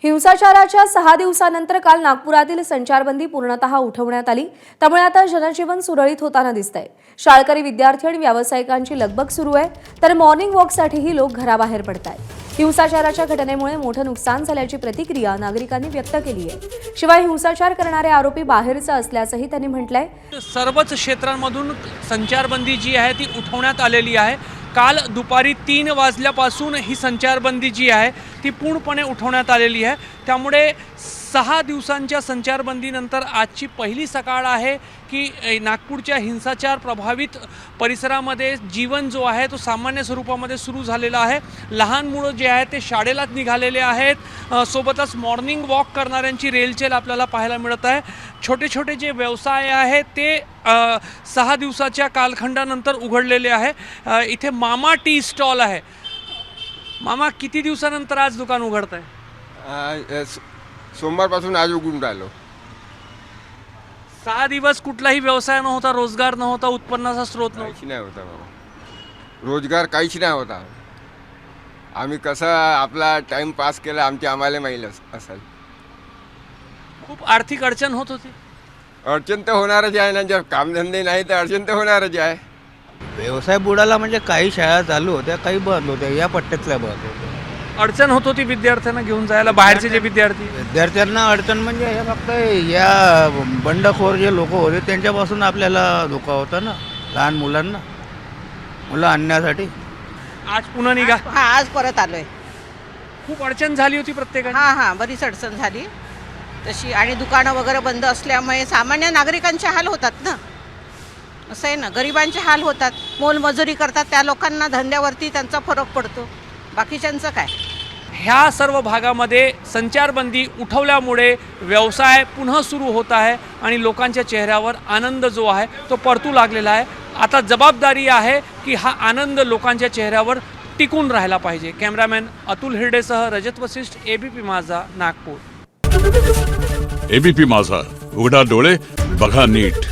हिंसाचाराच्या 6 दिवसानंतर काल नागपुरातील संचारबंदी पूर्णतः उठवण्यात आली। त्यामुळे आता जनजीवन सुरळीत होताना दिसतंय। शाळकरी विद्यार्थी आणि व्यावसायिकांची लगबग सुरू आहे, तर मॉर्निंग वॉकसाठीही लोक घराबाहेर पडतायत। हिंसाचाराच्या घटनेमुळे मोठं नुकसान झाल्याची प्रतिक्रिया नागरिकांनी व्यक्त केली आहे। शिवाय हिंसाचार करणारे आरोपी बाहेरचे असल्याचंही त्यांनी म्हटलंय। सर्वच क्षेत्रांमधून संचारबंदी जी आहे ती उठवण्यात आलेली आहे। काल दुपारी 3 वाजल्यापासून ही संचारबंदी जी आहे ती पूर्णपणे उठवण्यात आलेली आहे। त्यामुळे 6 दिवसांच्या संचारबंदीनंतर आजची पहिली सकाळ आहे की नागपूरच्या हिंसाचार प्रभावित परिसरामध्ये जीवन जो आहे तो सामान्य स्वरूपामध्ये सुरू झालेला आहे। लहान मुलं जे आहेत ते शाळेला निघालेले आहेत, सोबतच मॉर्निंग वॉक करणाऱ्यांची रेलचेल आपल्याला पाहायला मिळत आहे। छोटे छोटे जे व्यवसाय आहेत ते 6 दिवसाच्या कालखंडानंतर उघडलेले आहे। इथे मामा टी स्टॉल आहे। मामा, किती दिवसानंतर आज दुकान उघडत आहे? सोमवारपासून आज उघडून राहिलो। 6 दिवस कुठलाही व्यवसाय नव्हता, रोजगार नव्हता, उत्पन्नाचा स्रोत नव्हता? काहीच नाही होता बाबा, रोजगार काहीच नाही होता। आम्ही कसं आपला टाइम पास केला आम्हाला माहीत असेल। खूप आर्थिक अडचण होत होती। अडचण तर होणारच आहे ना, जर कामधंदे नाही तर अडचण तर होणारच आहे। व्यवसाय बुडाला म्हणजे काही शाळा चालू होत्या, काही बंद होत्या, या पट्ट्यातल्या बंद होत्या। अडचण होत होती विद्यार्थ्यांना घेऊन जायला, बाहेरचे जे विद्यार्थ्यांना अडचण म्हणजे हे फक्त या बंडखोर जे लोक होते त्यांच्यापासून आपल्याला धोका होता ना, लहान मुलं आणण्यासाठी। आज पुन्हा निघा? आज परत आलोय। खूप अडचण झाली होती प्रत्येकाने? हां, बरीच अडचण झाली तशी, आणि दुकानं वगैरे बंद असल्यामुळे सामान्य नागरिकांचे हाल होतात ना। असं आहे ना, गरिबांचे हाल होतात, मोलमजुरी करतात त्या लोकांना धंद्यावरती त्यांचा फरक पडतो, बाकीच्यांचं काय। ह्या सर्व भागामध्ये संचारबंदी उठवल्यामुळे व्यवसाय पुन्हा सुरू होत आहे आणि लोकांच्या चेहऱ्यावर आनंद जो आहे तो परतू लागलेला आहे। आता जबाबदारी आहे की हा आनंद लोकांच्या चेहऱ्यावर टिकून राहिला पाहिजे। कॅमेरामॅन अतुल हिरडेसह रजत वशिष्ठ, एबीपी माझा, नागपूर। एबीपी माझा, उघडा डोळे बघा नीट।